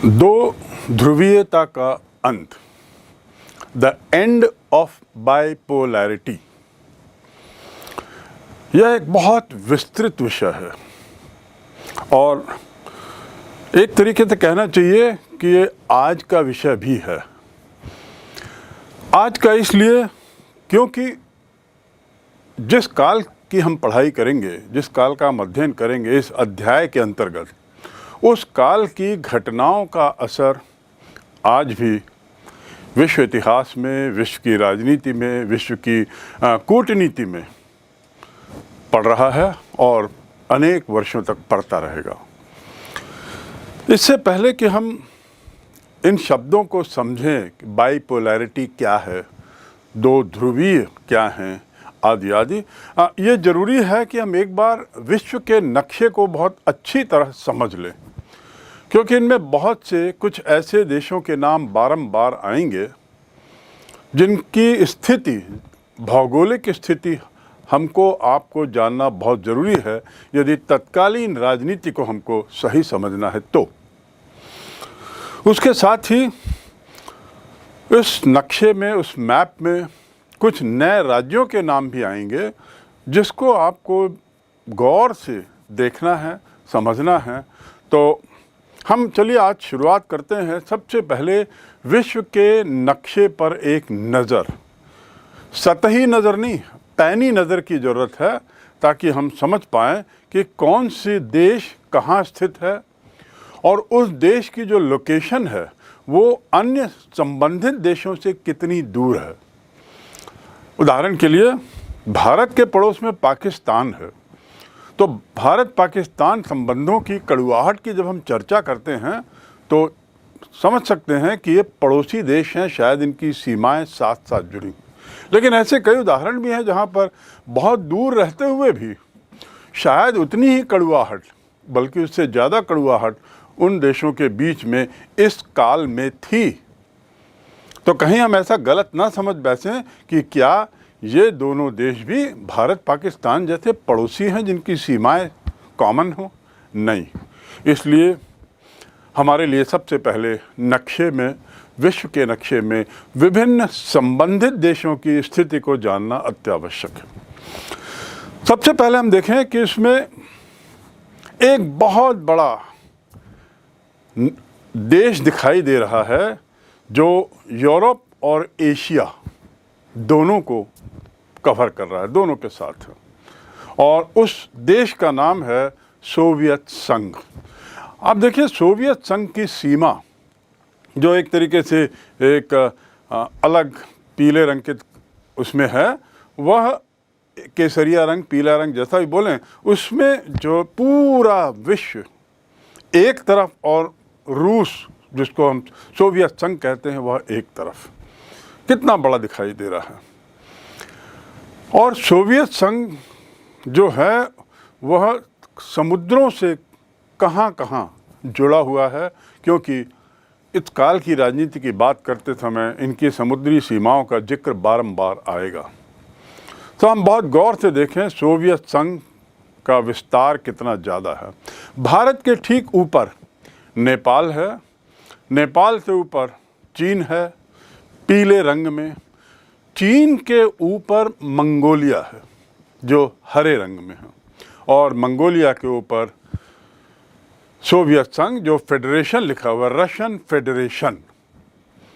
दो ध्रुवीयता का अंत, द एंड ऑफ बाइपोलैरिटी, यह एक बहुत विस्तृत विषय है और एक तरीके से कहना चाहिए कि ये आज का विषय भी है। आज का इसलिए क्योंकि जिस काल की हम पढ़ाई करेंगे, जिस काल का हम अध्ययन करेंगे इस अध्याय के अंतर्गत, उस काल की घटनाओं का असर आज भी विश्व इतिहास में, विश्व की राजनीति में, विश्व की कूटनीति में पड़ रहा है और अनेक वर्षों तक पड़ता रहेगा। इससे पहले कि हम इन शब्दों को समझें कि बाइपोलैरिटी क्या है, दो ध्रुवीय क्या हैं, आदि आदि, ये ज़रूरी है कि हम एक बार विश्व के नक्शे को बहुत अच्छी तरह समझ लें, क्योंकि इनमें बहुत से कुछ ऐसे देशों के नाम बारंबार आएंगे जिनकी स्थिति, भौगोलिक स्थिति हमको आपको जानना बहुत ज़रूरी है यदि तत्कालीन राजनीति को हमको सही समझना है तो। उसके साथ ही इस नक्शे में, उस मैप में कुछ नए राज्यों के नाम भी आएंगे जिसको आपको गौर से देखना है, समझना है। तो हम चलिए आज शुरुआत करते हैं। सबसे पहले विश्व के नक्शे पर एक नज़र, सतही नज़र नहीं, पैनी नज़र की ज़रूरत है ताकि हम समझ पाएँ कि कौन से देश कहाँ स्थित है और उस देश की जो लोकेशन है वो अन्य संबंधित देशों से कितनी दूर है। उदाहरण के लिए भारत के पड़ोस में पाकिस्तान है, तो भारत पाकिस्तान संबंधों की कड़वाहट की जब हम चर्चा करते हैं तो समझ सकते हैं कि ये पड़ोसी देश हैं, शायद इनकी सीमाएं साथ साथ जुड़ी। लेकिन ऐसे कई उदाहरण भी हैं जहां पर बहुत दूर रहते हुए भी शायद उतनी ही कड़वाहट, बल्कि उससे ज़्यादा कड़वाहट उन देशों के बीच में इस काल में थी। तो कहीं हम ऐसा गलत ना समझ बैठें कि क्या ये दोनों देश भी भारत पाकिस्तान जैसे पड़ोसी हैं जिनकी सीमाएं कॉमन हो। नहीं, इसलिए हमारे लिए सबसे पहले नक्शे में, विश्व के नक्शे में विभिन्न संबंधित देशों की स्थिति को जानना अत्यावश्यक है। सबसे पहले हम देखें कि इसमें एक बहुत बड़ा देश दिखाई दे रहा है जो यूरोप और एशिया दोनों को कवर कर रहा है, दोनों के साथ है, और उस देश का नाम है सोवियत संघ। आप देखिए, सोवियत संघ की सीमा जो एक तरीके से एक अलग पीले रंग के उसमें है, वह केसरिया रंग, पीला रंग जैसा भी बोलें, उसमें जो पूरा विश्व एक तरफ और रूस जिसको हम सोवियत संघ कहते हैं वह एक तरफ, कितना बड़ा दिखाई दे रहा है। और सोवियत संघ जो है वह समुद्रों से कहाँ कहाँ जुड़ा हुआ है, क्योंकि इस काल की राजनीति की बात करते समय इनकी समुद्री सीमाओं का जिक्र बारंबार आएगा। तो हम बहुत गौर से देखें सोवियत संघ का विस्तार कितना ज़्यादा है। भारत के ठीक ऊपर नेपाल है, नेपाल से ऊपर चीन है पीले रंग में, चीन के ऊपर मंगोलिया है जो हरे रंग में है, और मंगोलिया के ऊपर सोवियत संघ जो फेडरेशन लिखा हुआ, रशियन फेडरेशन।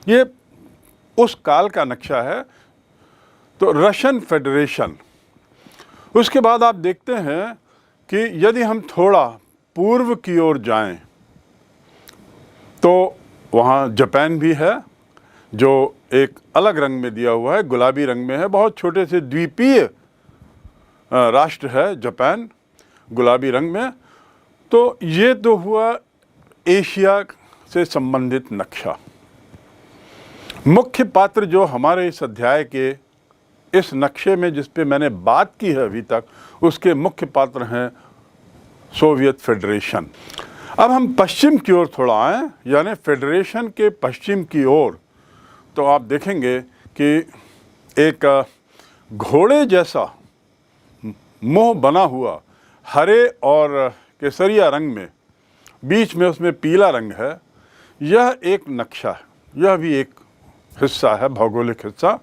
ये उस काल का नक्शा है, तो रशियन फेडरेशन। उसके बाद आप देखते हैं कि यदि हम थोड़ा पूर्व की ओर जाएं तो वहाँ जापान भी है जो एक अलग रंग में दिया हुआ है, गुलाबी रंग में है, बहुत छोटे से द्वीपीय राष्ट्र है जापान, गुलाबी रंग में। तो ये तो हुआ एशिया से संबंधित नक्शा। मुख्य पात्र जो हमारे इस अध्याय के इस नक्शे में जिस पे मैंने बात की है अभी तक, उसके मुख्य पात्र हैं सोवियत फेडरेशन। अब हम पश्चिम की ओर थोड़ा आएँ, यानी फेडरेशन के पश्चिम की ओर, तो आप देखेंगे कि एक घोड़े जैसा मुंह बना हुआ हरे और केसरिया रंग में, बीच में उसमें पीला रंग है, यह एक नक्शा है, यह भी एक हिस्सा है, भौगोलिक हिस्सा।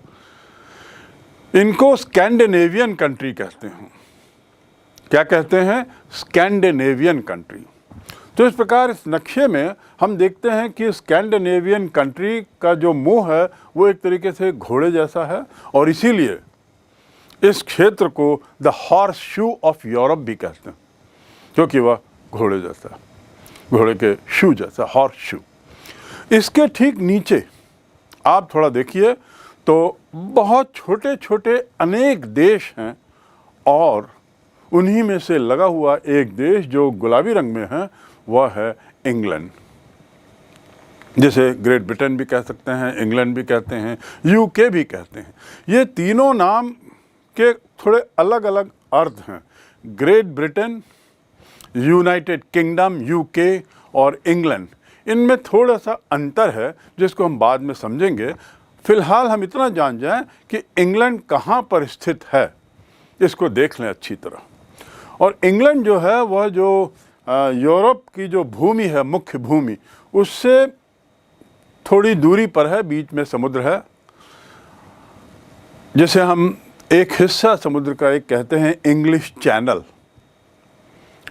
इनको स्कैंडिनेवियन कंट्री कहते हैं। क्या कहते हैं? Scandinavian country. तो इस प्रकार इस नक्शे में हम देखते हैं कि स्कैंडिनेवियन कंट्री का जो मुंह है वो एक तरीके से घोड़े जैसा है, और इसीलिए इस क्षेत्र को the horse shoe of Europe भी कहते हैं, क्योंकि वह घोड़े जैसा है, घोड़े के शू जैसा, हॉर्स शू। इसके ठीक नीचे आप थोड़ा देखिए तो बहुत छोटे छोटे अनेक देश हैं, और उन्हीं में से लगा हुआ एक देश जो गुलाबी रंग में है वह है इंग्लैंड, जिसे ग्रेट ब्रिटेन भी कह सकते हैं, इंग्लैंड भी कहते हैं, यूके भी कहते हैं। ये तीनों नाम के थोड़े अलग अलग अर्थ हैं। Great Britain, United kingdom, UK और इंग्लैंड, इनमें थोड़ा सा अंतर है जिसको हम बाद में समझेंगे। फिलहाल हम इतना जान जाएं कि इंग्लैंड कहाँ पर स्थित है, इसको देख लें अच्छी तरह। और इंग्लैंड जो है वह जो यूरोप की जो भूमि है, मुख्य भूमि, उससे थोड़ी दूरी पर है, बीच में समुद्र है, जिसे हम एक हिस्सा समुद्र का एक कहते हैं इंग्लिश चैनल।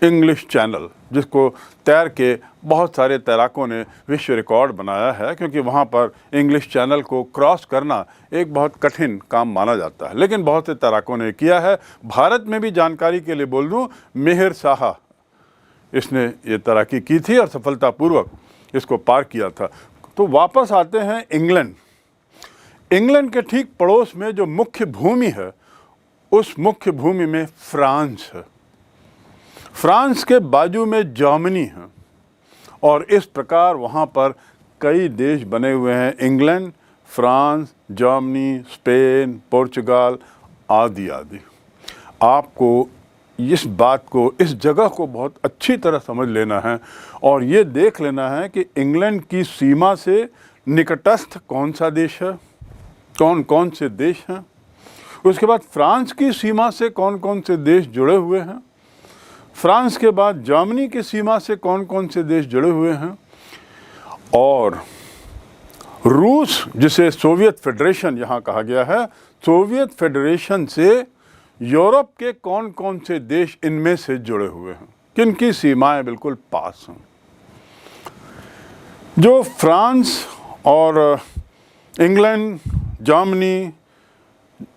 इंग्लिश चैनल, जिसको तैर के बहुत सारे तैराकों ने विश्व रिकॉर्ड बनाया है, क्योंकि वहाँ पर इंग्लिश चैनल को क्रॉस करना एक बहुत कठिन काम माना जाता है, लेकिन बहुत से तैराकों ने किया है। भारत में भी जानकारी के लिए बोल दूँ, मेहर शाह, इसने ये तैराकी की थी और सफलतापूर्वक इसको पार किया था। तो वापस आते हैं इंग्लैंड। इंग्लैंड के ठीक पड़ोस में जो मुख्य भूमि है, उस मुख्य भूमि में फ्रांस है। फ्रांस के बाजू में जर्मनी है, और इस प्रकार वहाँ पर कई देश बने हुए हैं, England, France, Germany, Spain, Portugal आदि आदि। आपको इस बात को, इस जगह को बहुत अच्छी तरह समझ लेना है, और ये देख लेना है कि इंग्लैंड की सीमा से निकटस्थ कौन सा देश है, कौन कौन से देश हैं। उसके बाद फ्रांस की सीमा से कौन कौन से देश जुड़े हुए हैं। फ्रांस के बाद जर्मनी की सीमा से कौन कौन से देश जुड़े हुए हैं, और रूस, जिसे सोवियत फेडरेशन यहाँ कहा गया है, सोवियत फेडरेशन से यूरोप के कौन कौन से देश इनमें से जुड़े हुए हैं, किनकी सीमाएं बिल्कुल पास हैं। जो फ्रांस और इंग्लैंड, जर्मनी,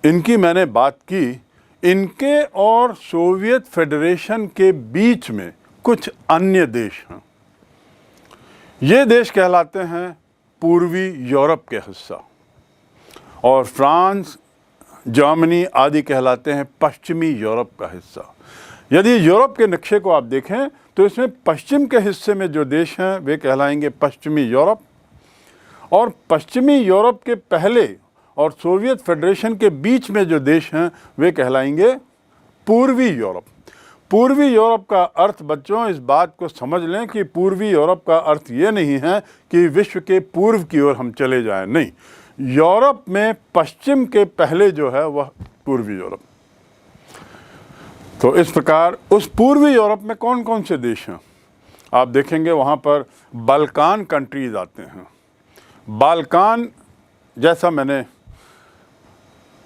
इनकी मैंने बात की, इनके और सोवियत फेडरेशन के बीच में कुछ अन्य देश हैं। ये देश कहलाते हैं पूर्वी यूरोप के हिस्सा, और फ्रांस, जर्मनी आदि कहलाते हैं पश्चिमी यूरोप का हिस्सा। यदि यूरोप के नक्शे को आप देखें तो इसमें पश्चिम के हिस्से में जो देश हैं वे कहलाएंगे पश्चिमी यूरोप, और पश्चिमी यूरोप के पहले और सोवियत फेडरेशन के बीच में जो देश हैं वे कहलाएंगे पूर्वी यूरोप। पूर्वी यूरोप का अर्थ, बच्चों, इस बात को समझ लें कि पूर्वी यूरोप का अर्थ ये नहीं है कि विश्व के पूर्व की ओर हम चले जाएं, नहीं। यूरोप में पश्चिम के पहले जो है वह पूर्वी यूरोप। तो इस प्रकार उस पूर्वी यूरोप में कौन कौन से देश हैं आप देखेंगे, वहाँ पर बाल्कान कंट्रीज आते हैं। बाल्कान, जैसा मैंने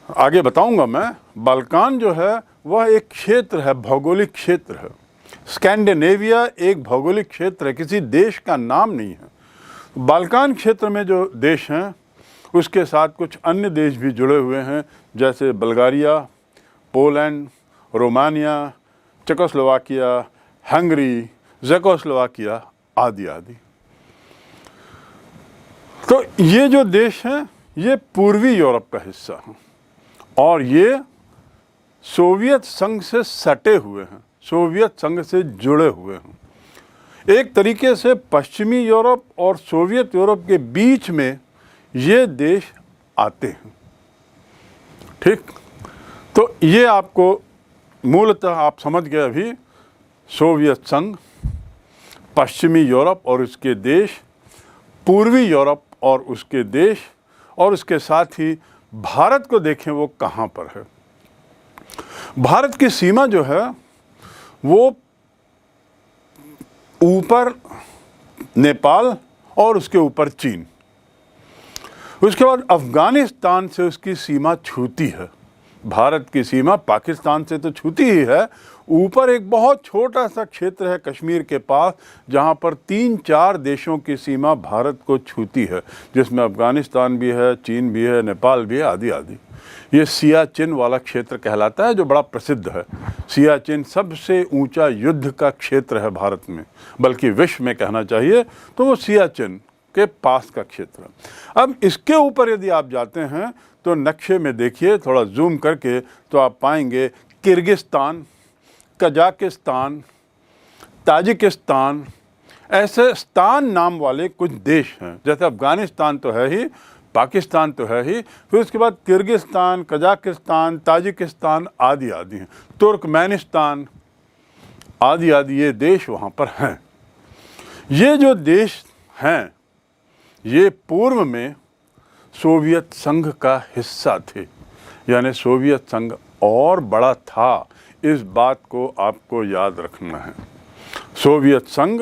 आगे बताऊंगा मैं, बाल्कान जो है वह एक क्षेत्र है, भौगोलिक क्षेत्र है। स्कैंडिनेविया एक भौगोलिक क्षेत्र है, किसी देश का नाम नहीं है। बाल्कान क्षेत्र में जो देश हैं उसके साथ कुछ अन्य देश भी जुड़े हुए हैं, जैसे Bulgaria, Poland, Romania, Czechoslovakia, Hungary, Czechoslovakia आदि आदि। तो ये जो देश हैं ये पूर्वी यूरोप का हिस्सा हैं, और ये सोवियत संघ से सटे हुए हैं, सोवियत संघ से जुड़े हुए हैं। एक तरीके से पश्चिमी यूरोप और सोवियत यूरोप के बीच में ये देश आते हैं। ठीक, तो ये आपको मूलतः आप समझ गए अभी, सोवियत संघ, पश्चिमी यूरोप और उसके देश, पूर्वी यूरोप और उसके देश, और उसके साथ ही भारत को देखें वो कहाँ पर है। भारत की सीमा जो है वो ऊपर नेपाल और उसके ऊपर चीन। उसके बाद अफ़गानिस्तान से उसकी सीमा छूती है। भारत की सीमा पाकिस्तान से तो छूती ही है, ऊपर एक बहुत छोटा सा क्षेत्र है कश्मीर के पास, जहाँ पर 3-4 देशों की सीमा भारत को छूती है, जिसमें अफ़गानिस्तान भी है, चीन भी है, नेपाल भी है, आदि आदि। ये सियाचिन वाला क्षेत्र कहलाता है, जो बड़ा प्रसिद्ध है। सियाचिन सबसे ऊंचा युद्ध का क्षेत्र है भारत में, बल्कि विश्व में कहना चाहिए तो वो सियाचिन के पास का क्षेत्र है। अब इसके ऊपर यदि आप जाते हैं तो नक्शे में देखिए, थोड़ा जूम करके, तो आप पाएंगे किर्गिस्तान, कजाकिस्तान, ताजिकिस्तान, ऐसे स्तान नाम वाले कुछ देश हैं। जैसे अफ़गानिस्तान तो है ही, पाकिस्तान तो है ही, फिर उसके बाद किर्गिस्तान, कजाकिस्तान, ताजिकिस्तान आदि आदि हैं, तुर्कमेनिस्तान आदि आदि, ये देश वहाँ पर हैं। ये जो देश हैं ये पूर्व में सोवियत संघ का हिस्सा थे, यानी सोवियत संघ और बड़ा था, इस बात को आपको याद रखना है। सोवियत संघ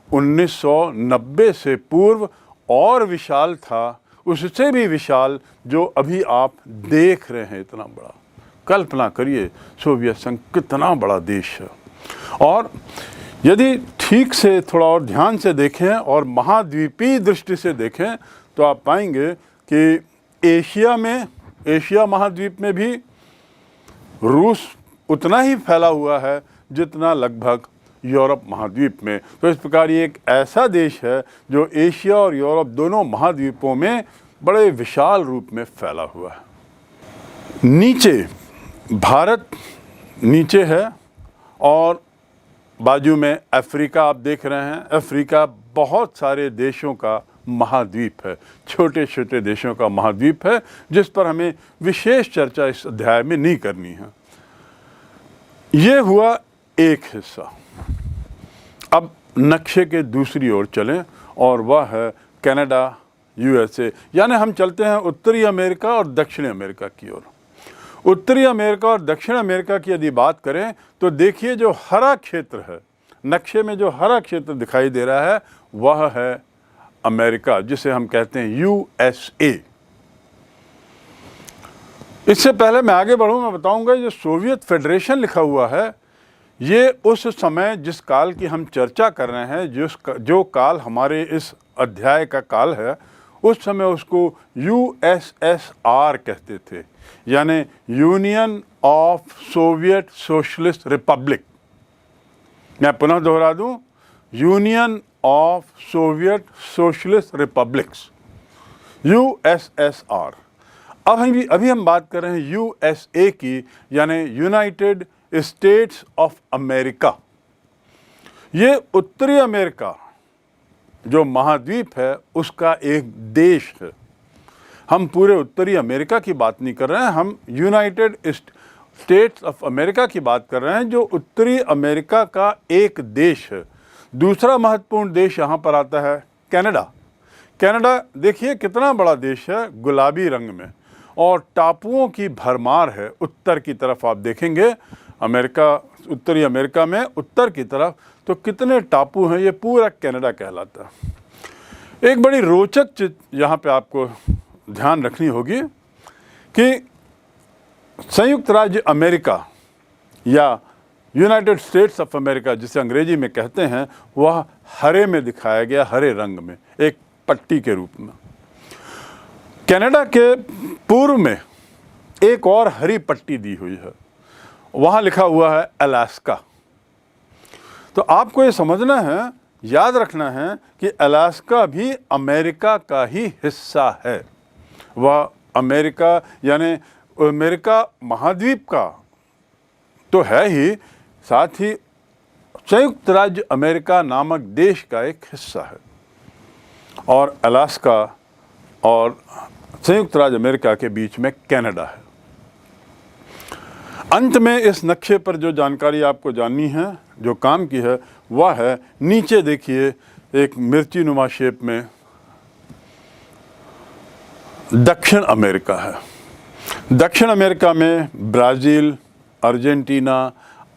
1990 से पूर्व और विशाल था, उससे भी विशाल जो अभी आप देख रहे हैं, इतना बड़ा। कल्पना करिए सोवियत संघ कितना बड़ा देश है। और यदि ठीक से थोड़ा और ध्यान से देखें और महाद्वीपीय दृष्टि से देखें तो आप पाएंगे कि एशिया महाद्वीप में भी रूस उतना ही फैला हुआ है जितना लगभग यूरोप महाद्वीप में। तो इस प्रकार ये एक ऐसा देश है जो एशिया और यूरोप दोनों महाद्वीपों में बड़े विशाल रूप में फैला हुआ है। नीचे भारत नीचे है और बाजू में अफ्रीका आप देख रहे हैं। अफ्रीका बहुत सारे देशों का महाद्वीप है, छोटे छोटे देशों का महाद्वीप है, जिस पर हमें विशेष चर्चा इस अध्याय में नहीं करनी है। ये हुआ एक हिस्सा। अब नक्शे के दूसरी ओर चलें और वह है कनाडा, यूएसए, यानी हम चलते हैं उत्तरी अमेरिका और दक्षिणी अमेरिका की ओर। उत्तरी अमेरिका और दक्षिण अमेरिका की यदि बात करें तो देखिए जो हरा क्षेत्र है, नक्शे में जो हरा क्षेत्र दिखाई दे रहा है वह है अमेरिका, जिसे हम कहते हैं यूएसए। इससे पहले मैं आगे बढ़ूं, मैं बताऊंगा जो सोवियत फेडरेशन लिखा हुआ है ये उस समय जिस काल की हम चर्चा कर रहे हैं, जो काल हमारे इस अध्याय का काल है, उस समय उसको यूएसएसआर कहते थे, यानी union of Soviet socialist Republic. मैं पुनः दोहरा दूं, union of Soviet socialist republics, USSR. अभी हम बात कर रहे हैं यूएसए की, यानी यूनाइटेड स्टेट्स ऑफ अमेरिका। ये उत्तरी अमेरिका जो महाद्वीप है उसका एक देश है। हम पूरे उत्तरी अमेरिका की बात नहीं कर रहे हैं, हम यूनाइटेड स्टेट्स ऑफ अमेरिका की बात कर रहे हैं, जो उत्तरी अमेरिका का एक देश है। दूसरा महत्वपूर्ण देश यहाँ पर आता है कनाडा। कनाडा देखिए कितना बड़ा देश है, गुलाबी रंग में, और टापुओं की भरमार है। उत्तर की तरफ आप देखेंगे अमेरिका, उत्तरी अमेरिका में उत्तर की तरफ तो कितने टापू हैं, ये पूरा कनाडा कहलाता है। एक बड़ी रोचक चीज यहाँ पे आपको ध्यान रखनी होगी कि संयुक्त राज्य अमेरिका या यूनाइटेड स्टेट्स ऑफ अमेरिका जिसे अंग्रेजी में कहते हैं, वह हरे में दिखाया गया, हरे रंग में, एक पट्टी के रूप में। कनाडा के पूर्व में एक और हरी पट्टी दी हुई है, वहाँ लिखा हुआ है अलास्का। तो आपको ये समझना है, याद रखना है कि अलास्का भी अमेरिका का ही हिस्सा है। वह अमेरिका यानी अमेरिका महाद्वीप का तो है ही, साथ ही संयुक्त राज्य अमेरिका नामक देश का एक हिस्सा है। और अलास्का और संयुक्त राज्य अमेरिका के बीच में कनाडा है। अंत में इस नक्शे पर जो जानकारी आपको जाननी है, जो काम की है, वह है नीचे देखिए एक मिर्ची नुमा शेप में दक्षिण अमेरिका है। दक्षिण अमेरिका में ब्राज़ील, अर्जेंटीना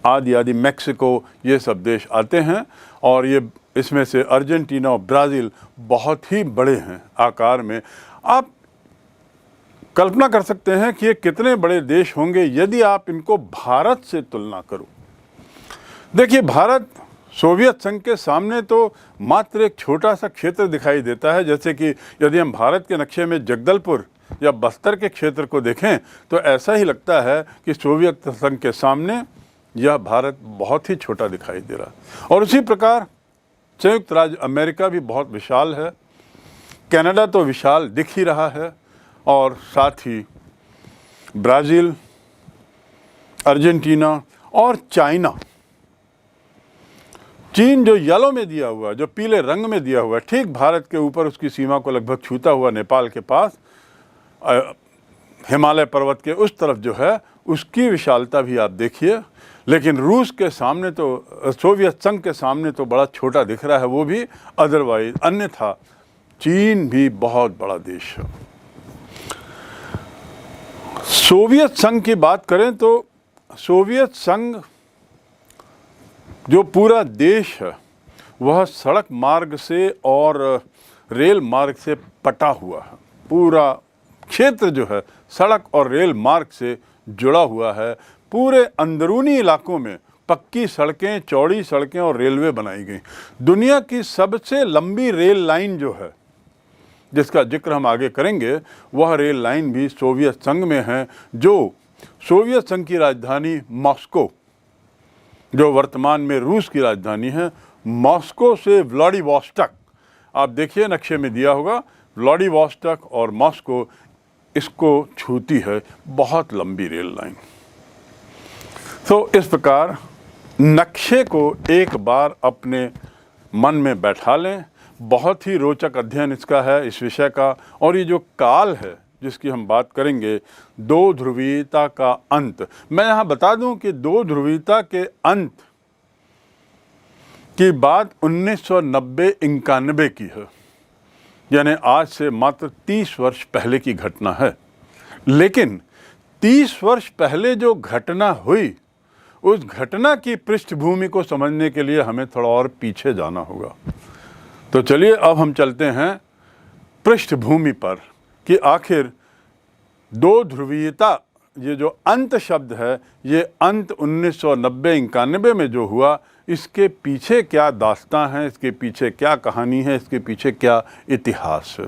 आदि आदि, मैक्सिको, ये सब देश आते हैं। और ये इसमें से अर्जेंटीना और ब्राज़ील बहुत ही बड़े हैं आकार में। आप कल्पना कर सकते हैं कि ये कितने बड़े देश होंगे यदि आप इनको भारत से तुलना करो। देखिए, भारत सोवियत संघ के सामने तो मात्र एक छोटा सा क्षेत्र दिखाई देता है। जैसे कि यदि हम भारत के नक्शे में जगदलपुर या बस्तर के क्षेत्र को देखें तो ऐसा ही लगता है कि सोवियत संघ के सामने यह भारत बहुत ही छोटा दिखाई दे रहा है। और उसी प्रकार संयुक्त राज्य अमेरिका भी बहुत विशाल है, कनाडा तो विशाल दिख ही रहा है, और साथ ही ब्राज़ील, अर्जेंटीना और चाइना। चीन जो येलो में दिया हुआ, जो पीले रंग में दिया हुआ, ठीक भारत के ऊपर उसकी सीमा को लगभग छूता हुआ नेपाल के पास हिमालय पर्वत के उस तरफ जो है, उसकी विशालता भी आप देखिए। लेकिन रूस के सामने तो, सोवियत संघ के सामने तो बड़ा छोटा दिख रहा है वो भी। अदरवाइज अन्यथा चीन भी बहुत बड़ा देश है। सोवियत संघ की बात करें तो सोवियत संघ जो पूरा देश है वह सड़क मार्ग से और रेल मार्ग से पटा हुआ है। पूरा क्षेत्र जो है सड़क और रेल मार्ग से जुड़ा हुआ है। पूरे अंदरूनी इलाकों में पक्की सड़कें, चौड़ी सड़कें और रेलवे बनाई गई। दुनिया की सबसे लंबी रेल लाइन जो है, जिसका जिक्र हम आगे करेंगे, वह रेल लाइन भी सोवियत संघ में है, जो सोवियत संघ की राजधानी मॉस्को, जो वर्तमान में रूस की राजधानी है, मॉस्को से व्लादिवोस्टॉक, आप देखिए नक्शे में दिया होगा, व्लादिवोस्टॉक और मॉस्को इसको छूती है बहुत लंबी रेल लाइन। तो इस प्रकार नक्शे को एक बार अपने मन में बैठा लें। बहुत ही रोचक अध्ययन इसका है, इस विषय का। और ये जो काल है जिसकी हम बात करेंगे, दो ध्रुवीयता का अंत, मैं यहाँ बता दूं कि दो ध्रुवीयता के अंत की बात 1990-91 की है, यानी आज से मात्र 30 वर्ष पहले की घटना है। लेकिन 30 वर्ष पहले जो घटना हुई, उस घटना की पृष्ठभूमि को समझने के लिए हमें थोड़ा और पीछे जाना होगा। तो चलिए अब हम चलते हैं पृष्ठभूमि पर कि आखिर दो ध्रुवीयता, ये जो अंत शब्द है, ये अंत 1990-91 में जो हुआ, इसके पीछे क्या दास्तां है, इसके पीछे क्या कहानी है, इसके पीछे क्या इतिहास है।